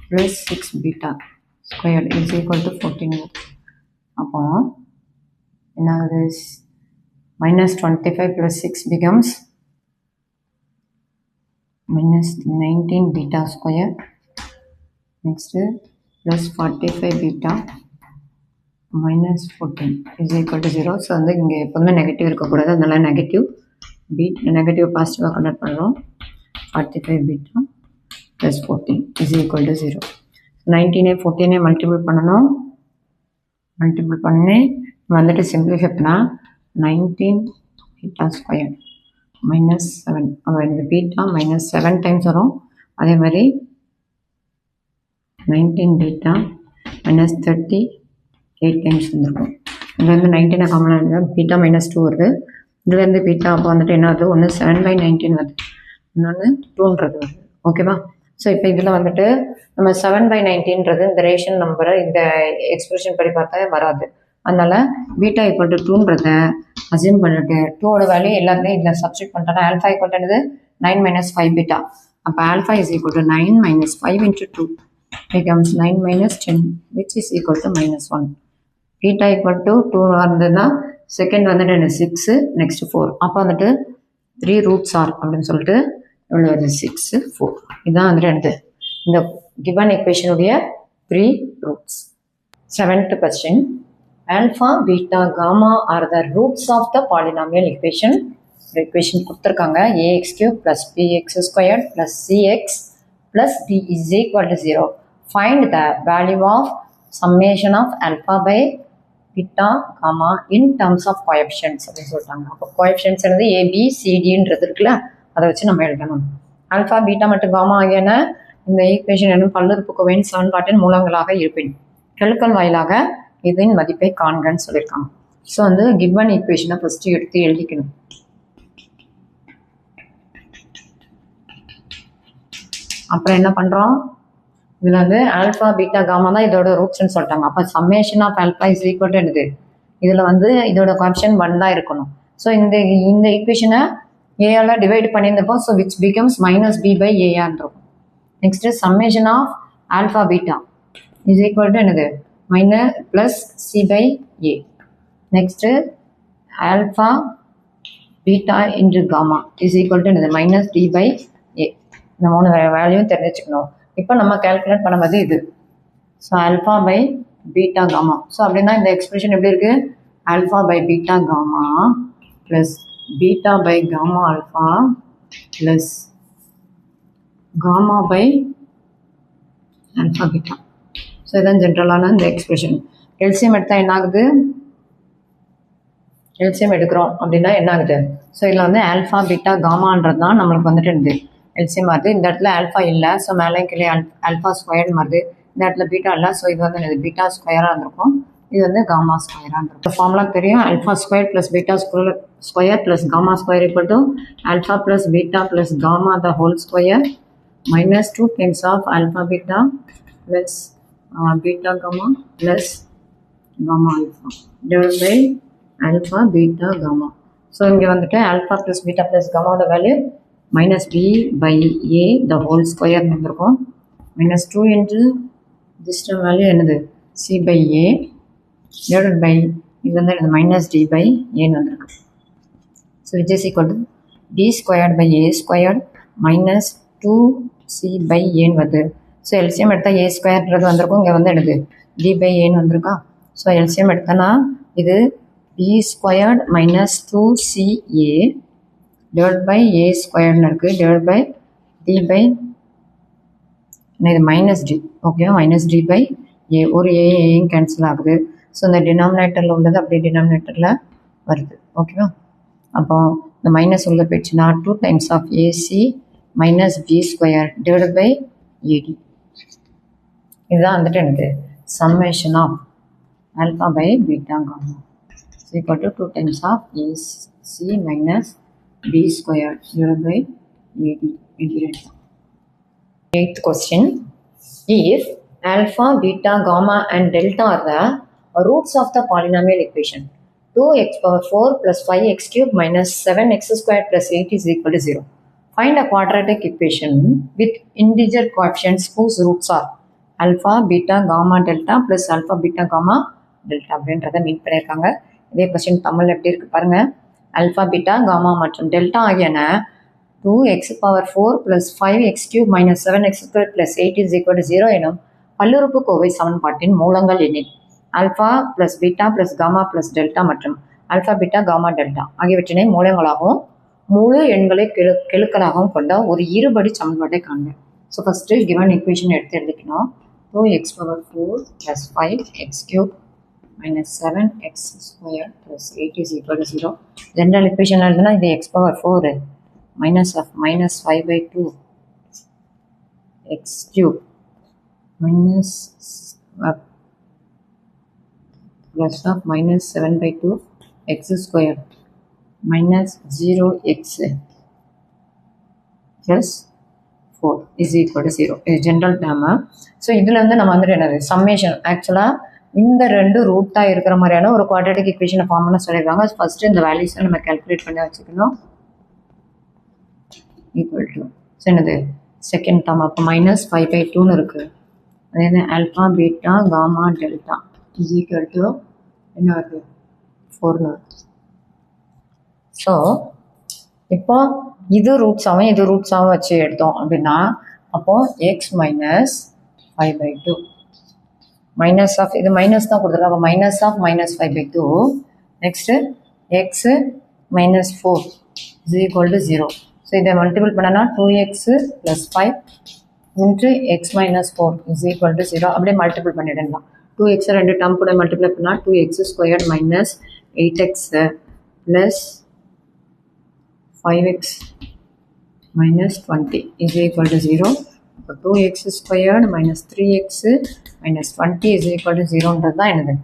plus 6 beta square is equal to 14. அப்போ என்ன ஆகுது minus 25 plus 6 becomes minus 19 beta square. Next plus 45 beta minus 14 is equal to 0. So வந்து இங்கே எப்போதுமே நெகட்டிவ் இருக்கக்கூடாது, அதனால நெகட்டிவ் பாசிட்டிவாக கன்வெர்ட் பண்ணுறோம். 45 beta plus 14 is equal to 0. 19 14 multiple பண்ணணும். மல்டிபிள் பண்ணி வந்துட்டு சிம்பிளிஃபை பண்ணால் 19 பீட்டா ஸ்கொயர் மைனஸ் 7 அப்போ இந்த பீட்டா மைனஸ் 7 டைம்ஸ் வரும். அதே மாதிரி 19 பீட்டா மைனஸ் 38 டைம்ஸ் வந்துருக்கும். இதுலேருந்து 19 காமனாக இருந்தால் பீட்டா மைனஸ் 2 வருது. இதுலேருந்து பீட்டா அப்போ வந்துட்டு என்ன வருது, ஒன்று 7/19 வருது, இன்னொன்று 2ன்றது வருது. ஓகேவா. ஸோ இப்போ இதில் வந்துட்டு நம்ம 7/19ன்றது இந்த ரேஷன் நம்பரை இந்த எக்ஸ்பிரஷன் படி பார்த்தா வராது. அதனால பீட்டா ஈக்குவல் டு 2ன்றதை அசியூம் பண்ணிட்டு 2ஓட வேல்யூ எல்லாத்தையும் இதில் சப்ஸ்டியூட் பண்ணிட்டோன்னா ஆல்ஃபா ஈக்குவல் டு என்னது 9 மைனஸ் 5 பீட்டா. அப்போ alpha is equal to 9 minus 5 into 2 becomes 9 minus 10 which is equal to -1. Beta equal to 2 வந்ததுன்னா செகண்ட் வந்துட்டு என்ன 6 நெக்ஸ்ட் 4. அப்போ வந்துட்டு 3 ரூட்ஸ் ஆர் அப்படின்னு சொல்லிட்டு எவ்வளோ வருது 6 4. இதுதான் வந்துட்டு என்னது இந்த given equationுடைய 3 roots. 7th question. Alpha, beta, gamma are the roots of the polynomial equation. The equation கொடுத்திருக்காங்க ax cube plus bx squared plus cx plus d is equal to 0. Find the value of summation of alpha by beta, gamma in terms of coefficients அப்படின்னு சொல்லிட்டாங்க. அப்போ coefficients என்னது a, b, c, dன்றது இருக்குல்ல, அதை வச்சு நம்ம எழுதணும். ஆல்ஃபா பீட்டா மற்றும் காமா ஆகியன இந்த ஈக்குவேஷன் என்னும் பல்லுறுப்புக்கோவையின் சமன்பாட்டின் மூலங்களாக இருப்பின் கெழுக்கள் வாயிலாக இதன் மதிப்பை காண்கன்னு சொல்லியிருக்காங்க. ஸோ வந்து கிவன் ஈக்குவேஷனை ஃபஸ்ட்டு எடுத்து எழுதிக்கணும். அப்புறம் என்ன பண்ணுறோம், இதில் வந்து ஆல்ஃபா பீட்டா காமா தான் இதோட ரூட்ஸ்ன்னு சொல்லிட்டாங்க. அப்போ summation of alpha is equal to என்னது, இதில் வந்து இதோட கோஎஃபிஷியன்ட் 1 தான் இருக்கணும். ஸோ இந்த ஈக்குவேஷனை ஏஆல டிவைட் பண்ணியிருந்தப்போ so which becomes minus B by ஏஆன்னு இருக்கும். Next summation of alpha beta is equal to என்னது minus plus C by A. Next alpha beta into gamma is equal to என்னது மைனஸ் டி பை ஏ. இந்த 3 வேல்யூவும் தெரிஞ்சுக்கணும். இப்போ நம்ம calculate பண்ணும்போது இது so alpha by beta gamma. So அப்படின்னா இந்த எக்ஸ்பிரஷன் எப்படி இருக்குது, alpha by beta gamma plus beta by gamma alpha plus gamma by alpha beta. So இதான் ஜென்ரலான இந்த எக்ஸ்பிரஷன். எல்சிஎம் எடுத்தால் என்ன ஆகுது, எல்சிஎம் எடுக்கிறோம் அப்படின்னா என்ன ஆகுது? ஸோ இதில் வந்து ஆல்ஃபா பீட்டா காமான்றது தான் நம்மளுக்கு வந்துட்டு இருக்குது எல்சிஎம் வருது. இந்த இடத்துல ஆல்ஃபா இல்லை, ஸோ மேலே கீழே ஆல்ஃபா ஸ்கொயர்னு வருது. இந்த இடத்துல பீட்டா இல்லை, ஸோ இது வந்து என்னது பீட்டா ஸ்கொயராக இருந்திருக்கும். இது வந்து காமா ஸ்கொயராக இருந்திருக்கும். ஃபார்முலா தெரியும், alpha square plus beta square plus gamma square equal to alpha plus beta plus gamma the whole square minus 2 times of alpha beta plus beta gamma plus gamma alpha divided by alpha beta gamma. So இங்கே வந்துட்டு alpha plus beta plus gamma ஓட value minus b by a the whole square வந்திருக்கும். minus 2 into this term value என்னது c by a divided by இது வந்து minus d by a வந்திருக்கு. So which is equal to d squared by a squared minus 2c by a வருது. So LCM எடுத்தால் a ஸ்கொயர்ன்றது வந்திருக்கும். இங்கே வந்து எடுது d by a வந்திருக்கா. ஸோ எல்சிஎம் எடுத்தனா இது b squared minus 2ca divide by a ஸ்கொயர்னு இருக்குது டிவைட் பை d பை இது மைனஸ் டி. ஓகேவா, மைனஸ் டி பை ஏ. ஒரு ஏயும் கேன்சல் ஆகுது. ஸோ இந்த டினாமினேட்டரில் உள்ளது அப்படியே டினாமினேட்டரில் வருது. ஓகேவா, அப்போ இந்த மைனஸ் உள்ள போயிடுச்சுன்னா 2 times of ac minus b square divided by ad. இதுதான் வந்துட்டு எனக்கு summation of alpha by beta gamma is equal to 2 times of ac minus b square divided by ad. Eighth question. If alpha, beta, gamma and delta are the roots of the polynomial equation 2x power 4 plus 5x cube minus 7x squared plus 8 is equal to 0. Find a quadratic equation with integer coefficients whose roots are alpha, beta, gamma, delta plus alpha, beta, gamma, delta அப்படின்றத meet பண்ணியிருக்காங்க. இதே question Tamil எப்படி இருக்குது பாருங்கள். alpha, beta, gamma மற்றும் delta ஆகியன 2x power 4 plus 5x cube minus 7x squared plus 8 is equal to 0 எனும் பல்லுறுப்புக்கோவை சமன்பாட்டின் மூலங்கள் எனில் alpha plus beta plus gamma plus delta மற்றும் alpha, beta, gamma, delta ஆகியவற்றினை மூலங்களாகவும் முழு எண்களை கெழுக்களாகவும் கொண்ட ஒரு இருபடி சமன்பாட்டை காண்க. ஸோ ஃபஸ்ட்டு கிவன் ஈக்குவேஷன் எடுத்து எழுதிக்கணும். 2x power 4 plus 5x cube minus 7x square plus 8 is equal to 0. General equation எழுதுனா இது x power 4 minus of minus 5 by 2 x cube minus plus of minus 7 by 2 x square minus 0x plus 4 is equal to 0. இது general term. So இதில் வந்து நம்ம வந்துட்டு என்னது summation ஆக்சுவலாக இந்த ரெண்டு ரூட்டாக இருக்கிற மாதிரியான ஒரு குவாட்ரேட்டிக் ஈக்குவேஷனை ஃபார்ம் பண்ண சொல்லியிருக்காங்க. ஃபஸ்ட்டு இந்த வேல்யூஸை நம்ம கேல்குலேட் பண்ணி வச்சுக்கணும். ஈக்குவல் டு ஸோ என்னது செகண்ட் டேர்ம் அப்போ minus 5 by 2ன்னு இருக்குது. அதே மாதிரி alpha, beta, gamma, delta is equal to என்ன வருது 4ன்னு வருது. ஸோ இப்போ இது ரூட்ஸாகவும் இது ரூட்ஸாகவும் வச்சு எடுத்தோம் அப்படின்னா அப்போது x minus 5 by 2 minus of இது மைனஸ் தான் கொடுத்துருக்கோம். அப்போ minus of minus 5 by 2 next x minus 4 is equal to 0. So இதை மல்டிபிள் பண்ணனா 2x plus 5 into x minus 4 is equal to 0. அப்படியே மல்டிபிள் பண்ணிடலாம். 2x ரெண்டு டேர்ம் கூட மல்டிப்ளை பண்ணால் 2x squared minus 8x plus 5x minus 20 is equal to 0. So 2x squared minus 3x minus 20 is equal to 0ன்றது தான் என்னது.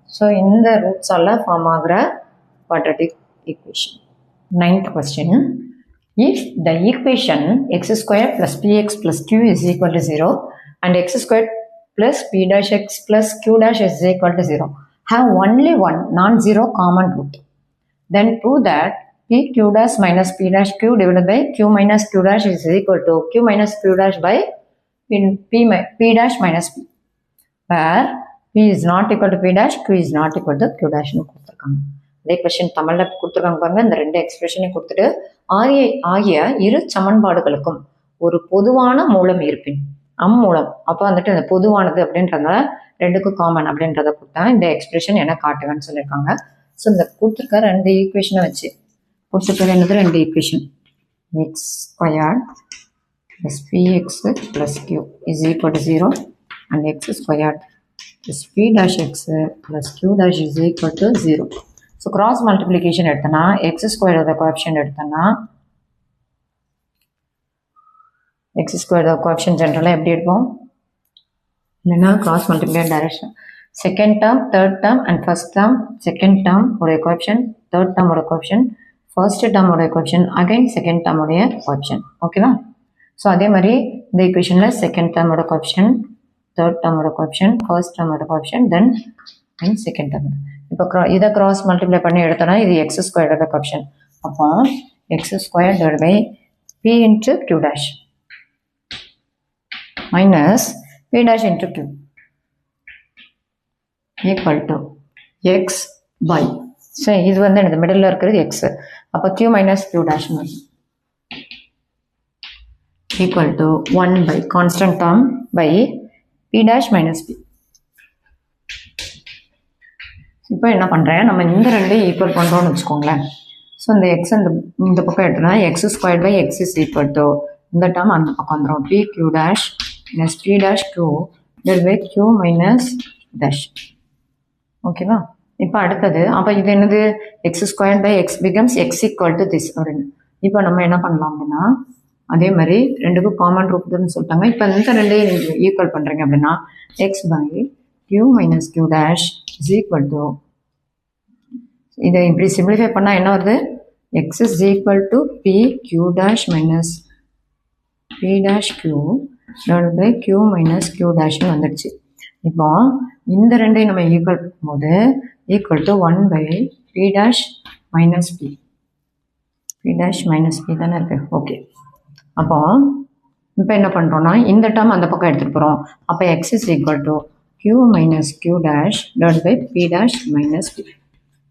So இந்த ரூட்ஸால் form ஆகிற quadratic equation. Ninth question. If the equation x squared plus px plus q is equal to 0 and x squared plus p dash x plus q dash is equal to 0 have only one non-zero common root, then prove that p q dash minus p dash q divided by q minus q dash is equal to q minus q dash by p dash minus p, where p is not equal to p dash, q is not equal to q dash னு கொடுத்துருக்காங்க. அதே question தமிழில் கொடுத்துருக்காங்க பாருங்க. இந்த ரெண்டு எக்ஸ்பிரஷனையும் கொடுத்துட்டு ஆகிய இரு சமன்பாடுகளுக்கும் ஒரு பொதுவான மூலம் இருப்பின் அம்மூலம் அப்போ வந்துட்டு இந்த பொதுவானது அப்படின்றதுனால ரெண்டுக்கும் காமன் அப்படின்றத கொடுத்தா இந்த எக்ஸ்பிரஷன் என்ன காட்டுவேன்னு சொல்லியிருக்காங்க. ஸோ இந்த கொடுத்துருக்க ரெண்டு ஈக்குவேஷனை வச்சு கொடுத்துருக்க என்னது ரெண்டு equation x square plus b x plus q is equal to 0 and x square plus b dash x plus q dash is equal to 0. So cross multiplication எடுத்தோன்னா எக்ஸ் ஸ்கொயரோட கோஎஃபிஷியன்ட் எடுத்தோன்னா எக்ஸ் ஸ்கொயரோட கோஎஃபிஷியன்ட் ஜென்ரலாக எப்படி எடுப்போம் இல்லைன்னா cross multiply direction second term third term and first term second term உடைய coefficient third term உடைய கோஎஃபிஷியன்ட் ஃபர்ஸ்ட் டேர்ம் உடைய கோஎஃபிஷியன்ட் அகைன் செகண்ட் டேர்ம் உடைய கோஎஃபிஷியன்ட் ஓகேவா ஸோ அதே மாதிரி இந்த ஈக்குவேஷனில் செகண்ட் டேர்மோட கோஎஃபிஷியன்ட் தேர்ட் டேர்மோட கோஎஃபிஷியன்ட் ஃபர்ஸ்ட் டேர்மோட coefficient then and second term இப்போ இதை கிராஸ் மல்டிப்ளை பண்ணி எடுத்தோன்னா இது எக்ஸ் ஸ்கொயரோட கோஎஃபிஷியன்ட் அப்போ x square divide by b into q dash minus B dash into q equal to x by so இது வந்து எனக்கு மிடில் இருக்கிறது எக்ஸ் அப்போ q minus Q dash equal to 1 by constant term by p dash minus p. இப்போ என்ன பண்ணுறேன் நம்ம இந்த ரெண்டு ஈக்குவல் பண்ணுறோம்னு வச்சுக்கோங்களேன் ஸோ இந்த எக்ஸ் இந்த பக்கம் எடுத்தோம்னா x square by x is equal to இந்த டேர்ம் அந்த பக்கம் வந்துடும் b Q dash minus B dash Q divide by Q minus dash ஓகேவா இப்போ அடுத்தது அப்போ இது என்னது x square by x becomes x equal to this அப்படின்னு இப்போ நம்ம என்ன பண்ணலாம் அப்படின்னா அதே மாதிரி ரெண்டுக்கும் காமன் ரூட்னு சொல்லிட்டாங்க இப்போ இந்த ரெண்டையும் நீங்கள் ஈக்குவல் பண்ணுறீங்க அப்படின்னா x by Q minus Q dash is equal to இதை இப்படி சிம்பிளிஃபை பண்ணால் என்ன வருது x is equal to P Q dash minus B dash Q divide by Q minus Q டேஷ்னு வந்துடுச்சு இப்போ இந்த ரெண்டையும் நம்ம ஈக்குவல் பண்ணும்போது equal to 1 by B dash minus B dash minus P தானே இருக்கு ஓகே அப்போ இப்போ என்ன பண்ணுறோன்னா இந்த டேர்ம் அந்த பக்கம் எடுத்துகிட்டு போகிறோம் அப்போ x is equal to q minus Q dash divide by B dash minus b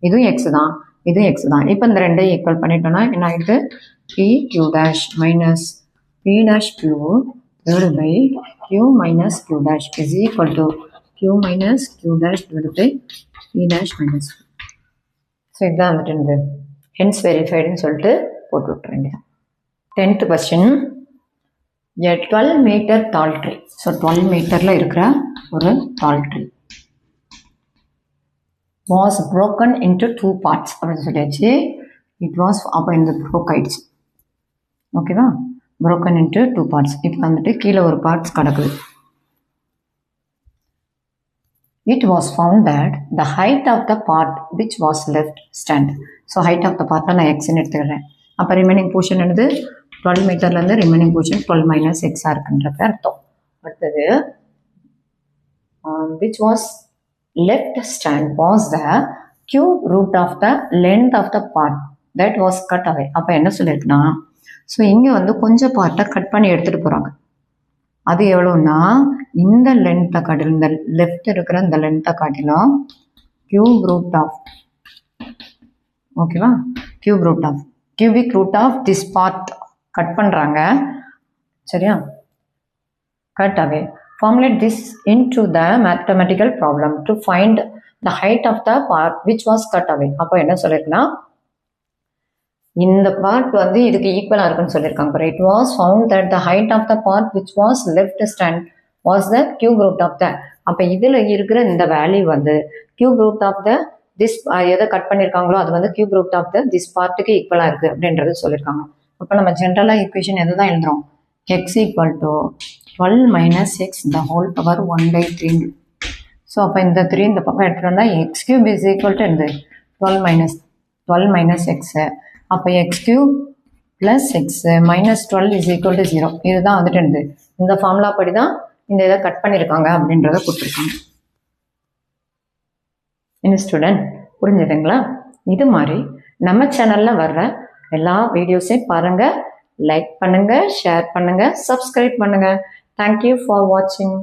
இதுவும் எக்ஸ் தான் இதுவும் எக்ஸ் தான் இப்போ இந்த ரெண்டையும் ஈக்குவல் பண்ணிட்டோன்னா என்ன ஆகிடுது b Q dash minus B dash Q divide by Q minus Q dash is equal to q minus Q dash divide by B dash minus b so இதுதான் வந்துட்டு இந்த ஹென்ஸ் வெரிஃபைடுன்னு சொல்லிட்டு போட்டு விட்டுற வேண்டியதான் 10th question a 12 meter tall tree so 12 meterல இருக்கிற ஒரு tall tree was broken into two parts அப்படினு சொல்லியாச்சு it was அப்போ இந்த broke ஆயிடுச்சு ஓகேவா broken into two parts இப்போ வந்துட்டு கீழே ஒரு பார்ட்ஸ் கிடக்குது it was found that the height of the part which was left stand so height of the part நான் x ன்னு எடுத்துக்கிறேன் அப்போ ரிமைனிங் போர்ஷன் என்னது 12 மீட்டர்லேருந்து ரிமைனிங் போர்ஷன் 12 மைனஸ் எக்ஸாக இருக்குன்றது அர்த்தம் அடுத்தது which was left stand was the cube root of the length of the part that was cut away அப்போ என்ன சொல்லியிருக்குன்னா ஸோ இங்கே வந்து கொஞ்சம் பார்ட்டை கட் பண்ணி எடுத்துகிட்டு போகிறாங்க அது எவ்வளோன்னா இந்த லென்த்தை காட்டிலும் இந்த லெஃப்ட் இருக்கிற இந்த லென்த்தை காட்டிலும் கியூப் ரூட் ஆஃப் ஓகேவா cube root of cubic root of this part cut பண்ணுறாங்க சரியா cut away formulate this into the mathematical problem to find the height of the part which was cut away அப்போ என்ன சொல்லியிருக்குன்னா இந்த part வந்து இதுக்கு ஈக்குவலாக இருக்குன்னு சொல்லியிருக்காங்க but it was found that the height of the part which was left stand was the cube root of the அப்போ இதில் இருக்கிற இந்த வேல்யூ வந்து cube root of the this எதை கட் பண்ணியிருக்காங்களோ அது வந்து cube root of the this பார்ட்டுக்கு ஈக்குவலாக இருக்குது அப்படின்றது சொல்லியிருக்காங்க அப்போ நம்ம ஜென்ரலாக ஈக்குவேஷன் எது தான் எழுதுறோம் x equal to 12 minus x the whole power 1 by 3 so அப்போ இந்த 3 இந்த பக்கம் எடுத்துகிட்டு வந்தால் X cube is equal to இந்த 12 மைனஸ் எக்ஸு அப்போ X cube plus x minus 12 is equal to 0 இதுதான் வந்துட்டு இந்த ஃபார்முலா படி தான் இந்த இதை கட் பண்ணியிருக்காங்க அப்படின்றத கொடுத்துருக்காங்க என்ன ஸ்டூடெண்ட் புரிஞ்சுதுங்களா இது மாதிரி நம்ம சேனலில் வர்ற எல்லா வீடியோஸையும் பாருங்கள் லைக் பண்ணுங்கள் ஷேர் பண்ணுங்கள் சப்ஸ்கிரைப் பண்ணுங்கள் தேங்க்யூ ஃபார் வாட்சிங்